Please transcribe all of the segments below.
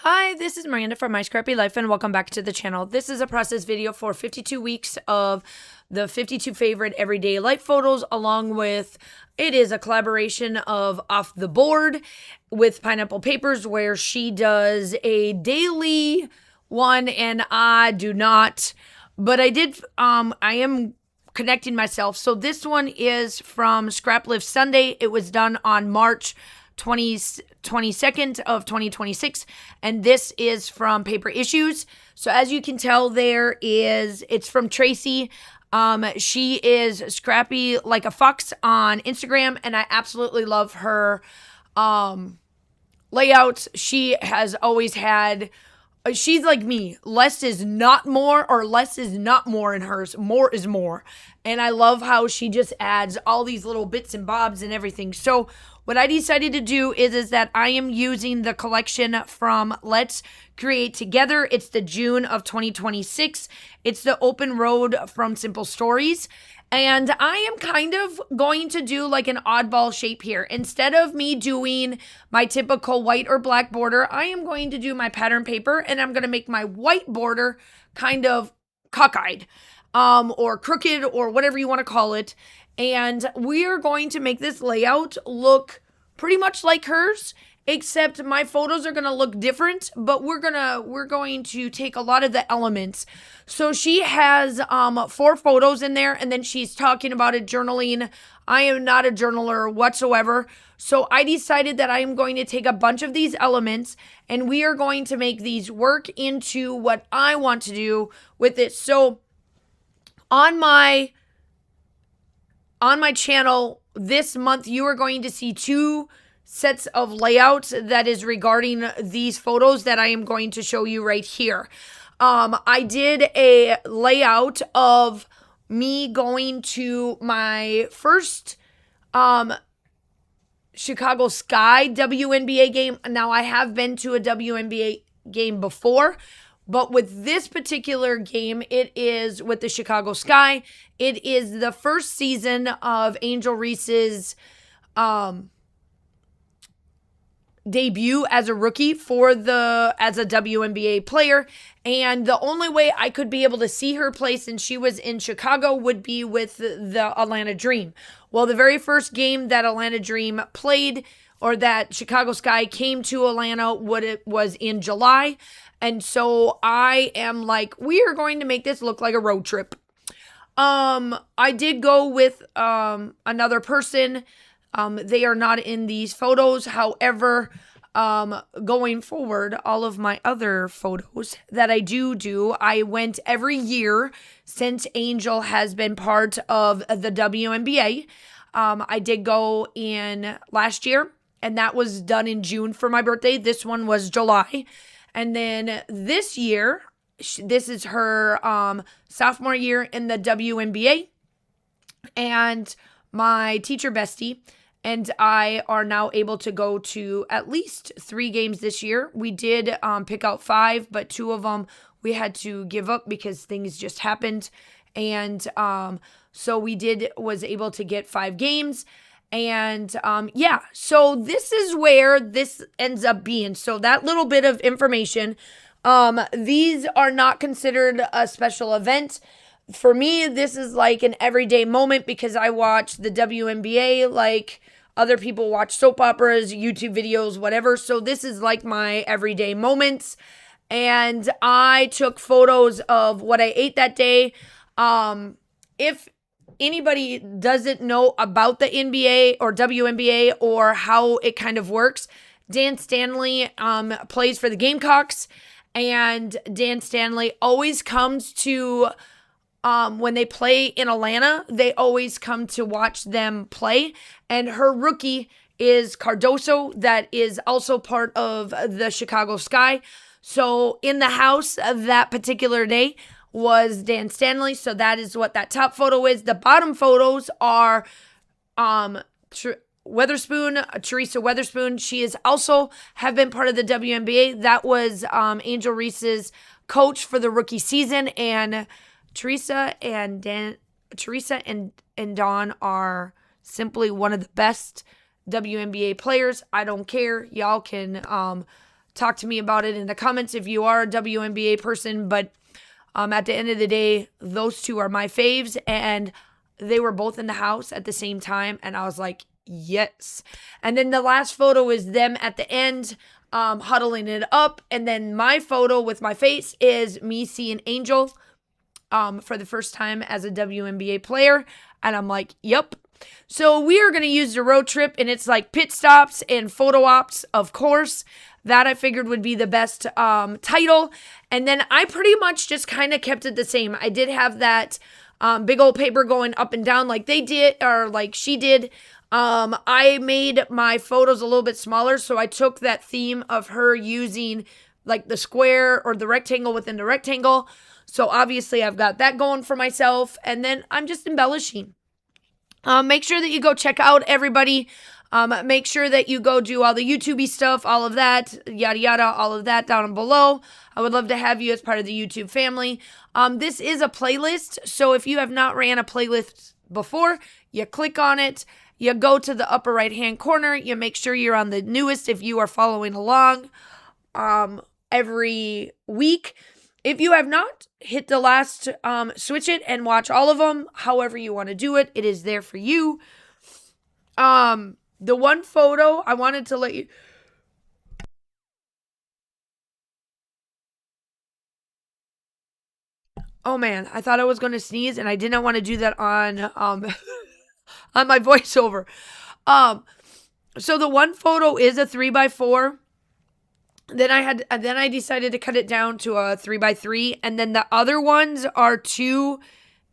Hi, this is Miranda from My Scrappy Life and welcome back to the channel. This is a process video for 52 weeks of the 52 favorite everyday life photos, along with, it is a collaboration of Off the Board with Pineapple Papers, where she does a daily one and I do not, but I am connecting myself. So this one is from Scraplift Sunday. It was done on March 22nd of 2026, and this is from Paper Issues. So as you can tell, it's from Tracy. She is Scrappy like a fox on Instagram, and I absolutely love her layouts. She has always had, she's like me, less is not more, or less is not more in hers, more is more. And I love how she just adds all these little bits and bobs and everything. So what I decided to do is that I am using the collection from Let's Create Together. It's the June of 2026. It's the Open Road from Simple Stories. And I am kind of going to do like an oddball shape here. Instead of me doing my typical white or black border, I am going to do my pattern paper, and I'm going to make my white border kind of cockeyed, or crooked, or whatever you want to call it. And we are going to make this layout look pretty much like hers, except my photos are going to look different, but we're going to take a lot of the elements. So she has 4 photos in there, and then she's talking about it, journaling. I am not a journaler whatsoever. So I decided that I am going to take a bunch of these elements, and we are going to make these work into what I want to do with it. So on my channel this month, you are going to see 2 sets of layouts that is regarding these photos that I am going to show you right here. I did a layout of me going to my first Chicago Sky WNBA game. Now, I have been to a WNBA game before, but with this particular game, it is with the Chicago Sky. It is the first season of Angel Reese's debut as a rookie as a WNBA player. And the only way I could be able to see her play since she was in Chicago would be with the Atlanta Dream. Well, the very first game that Atlanta Dream played, or that Chicago Sky came to Atlanta, was in July. And so I am like, we are going to make this look like a road trip. I did go with another person. They are not in these photos. However, going forward, all of my other photos that I do, I went every year since Angel has been part of the WNBA. I did go in last year, and that was done in June for my birthday. This one was July. And then this year, this is her sophomore year in the WNBA. And my teacher bestie and I are now able to go to at least 3 games this year. We did pick out 5, but 2 of them we had to give up because things just happened. And so was able to get 5 games. And so this is where this ends up being. So that little bit of information, these are not considered a special event. For me, this is like an everyday moment because I watch the WNBA like other people watch soap operas, YouTube videos, whatever. So this is like my everyday moments. And I took photos of what I ate that day. If anybody doesn't know about the NBA or WNBA or how it kind of works, Dan Stanley plays for the Gamecocks, and Dan Stanley always comes to, when they play in Atlanta, they always come to watch them play. And her rookie is Cardoso, that is also part of the Chicago Sky. So in the house that particular day was Dan Stanley. So that is what that top photo is. The bottom photos are Teresa Weatherspoon. She is also have been part of the WNBA. That was Angel Reese's coach for the rookie season. And Teresa and Dawn are simply one of the best WNBA players. I don't care. Y'all can talk to me about it in the comments if you are a WNBA person. But at the end of the day, those two are my faves, and they were both in the house at the same time, and I was like, yes. And then the last photo is them at the end, huddling it up, and then my photo with my face is me seeing Angel for the first time as a WNBA player, and I'm like, yep. So we are going to use the road trip, and it's like pit stops and photo ops, of course. That I figured would be the best title. And then I pretty much just kind of kept it the same. I did have that big old paper going up and down like they did, or like she did. I made my photos a little bit smaller, so I took that theme of her using like the square or the rectangle within the rectangle. So obviously I've got that going for myself, and then I'm just embellishing. Make sure that you go check out everybody. Make sure that you go do all the YouTube-y stuff, all of that, yada, yada, all of that down below. I would love to have you as part of the YouTube family. This is a playlist, so if you have not ran a playlist before, you click on it, you go to the upper right-hand corner, you make sure you're on the newest if you are following along every week. If you have not, hit the last, switch it and watch all of them, however you want to do it. It is there for you. The one photo I wanted to let you... Oh man, I thought I was going to sneeze, and I did not want to do that on on my voiceover. So the one photo is a 3x4. Then I decided to cut it down to a 3x3, and then the other ones are 2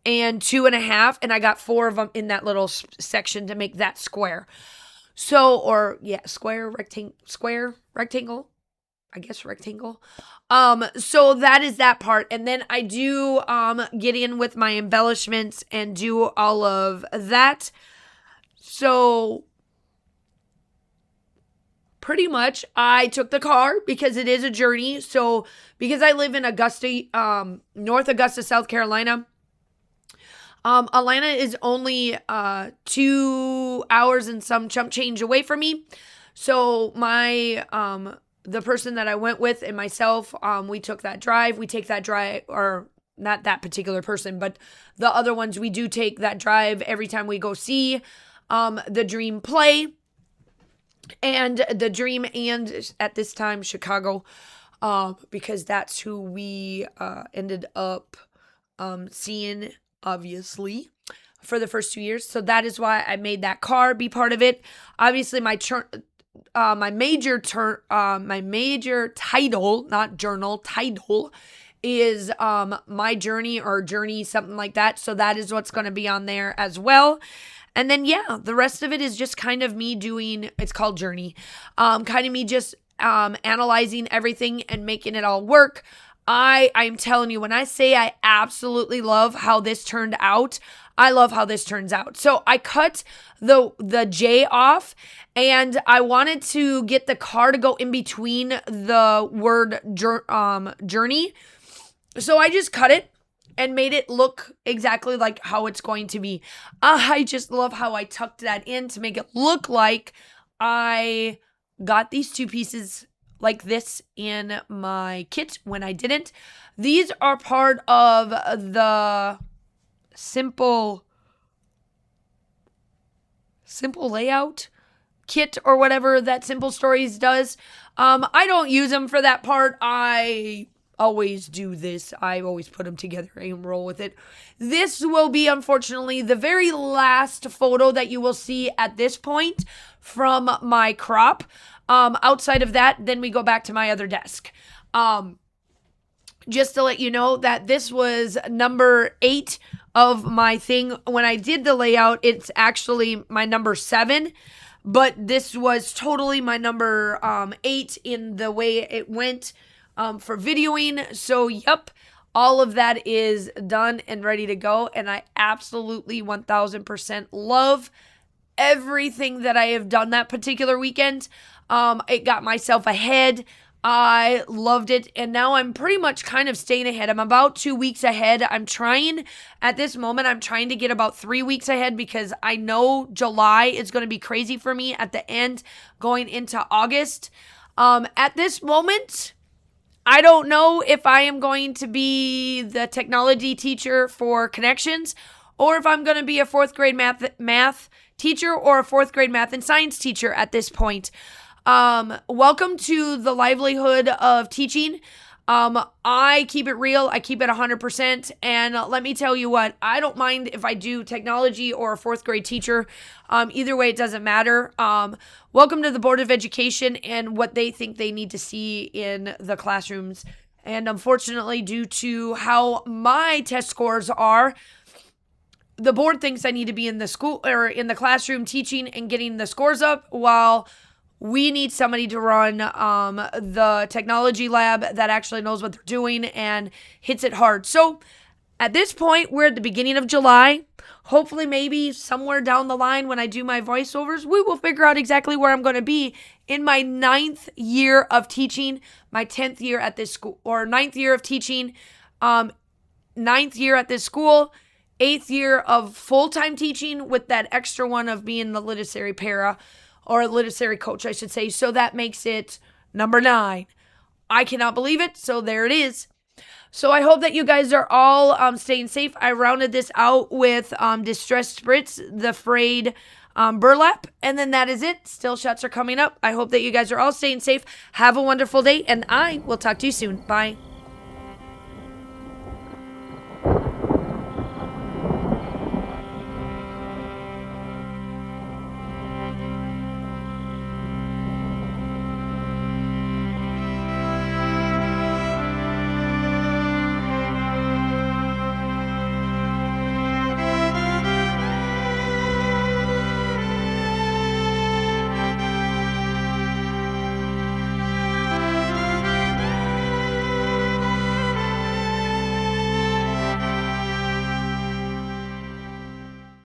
and 2.5, and I got 4 of them in that little section to make that square. So, or yeah, square, rectangle, I guess rectangle. So that is that part. And then I do get in with my embellishments and do all of that. So pretty much I took the car because it is a journey. So because I live in Augusta, North Augusta, South Carolina, Atlanta is only 2 hours and some chump change away from me. So my the person that I went with and myself, we took that drive. We take that drive, or not that particular person, but the other ones, we do take that drive every time we go see the Dream play. And the Dream, and at this time Chicago, because that's who we ended up seeing, obviously, for the first 2 years. So that is why I made that car be part of it. Obviously, my major title, not journal, title is My Journey, or Journey, something like that. So that is what's going to be on there as well. And then, yeah, the rest of it is just kind of me doing, it's called Journey, kind of me just analyzing everything and making it all work. I'm telling you, when I say I absolutely love how this turned out, I love how this turns out. So I cut the J off, and I wanted to get the car to go in between the word journey. So I just cut it and made it look exactly like how it's going to be. I just love how I tucked that in to make it look like I got these two pieces like this in my kit when I didn't. These are part of the simple layout kit, or whatever that Simple Stories does. I don't use them for that part. I always do this. I always put them together and roll with it. This will be, unfortunately, the very last photo that you will see at this point from my crop. Outside of that, then we go back to my other desk. Just to let you know that this was number 8 of my thing. When I did the layout, it's actually my number 7, but this was totally my number 8 in the way it went for videoing. So, yep, all of that is done and ready to go, and I absolutely 1000% love everything that I have done that particular weekend. It got myself ahead. I loved it, and now I'm pretty much kind of staying ahead. I'm about 2 weeks ahead. At this moment, I'm trying to get about 3 weeks ahead, because I know July is going to be crazy for me at the end, going into August. At this moment, I don't know if I am going to be the technology teacher for Connections or if I'm going to be a 4th grade math teacher or a 4th grade math and science teacher at this point. Welcome to the livelihood of teaching. I keep it real. I keep it 100%. And let me tell you what, I don't mind if I do technology or a 4th grade teacher. Either way, it doesn't matter. Welcome to the Board of Education and what they think they need to see in the classrooms. And unfortunately, due to how my test scores are, the board thinks I need to be in the school or in the classroom teaching and getting the scores up, while we need somebody to run the technology lab that actually knows what they're doing and hits it hard. So at this point, we're at the beginning of July. Hopefully, maybe somewhere down the line when I do my voiceovers, we will figure out exactly where I'm going to be in my 9th year of teaching, my 10th year at this school, or 9th year of teaching, 9th year at this school, 8th year of full-time teaching with that extra one of being the literary para, or literary coach, I should say. So that makes it number 9. I cannot believe it. So there it is. So I hope that you guys are all staying safe. I rounded this out with Distressed Spritz, the frayed burlap. And then that is it. Still shots are coming up. I hope that you guys are all staying safe. Have a wonderful day. And I will talk to you soon. Bye.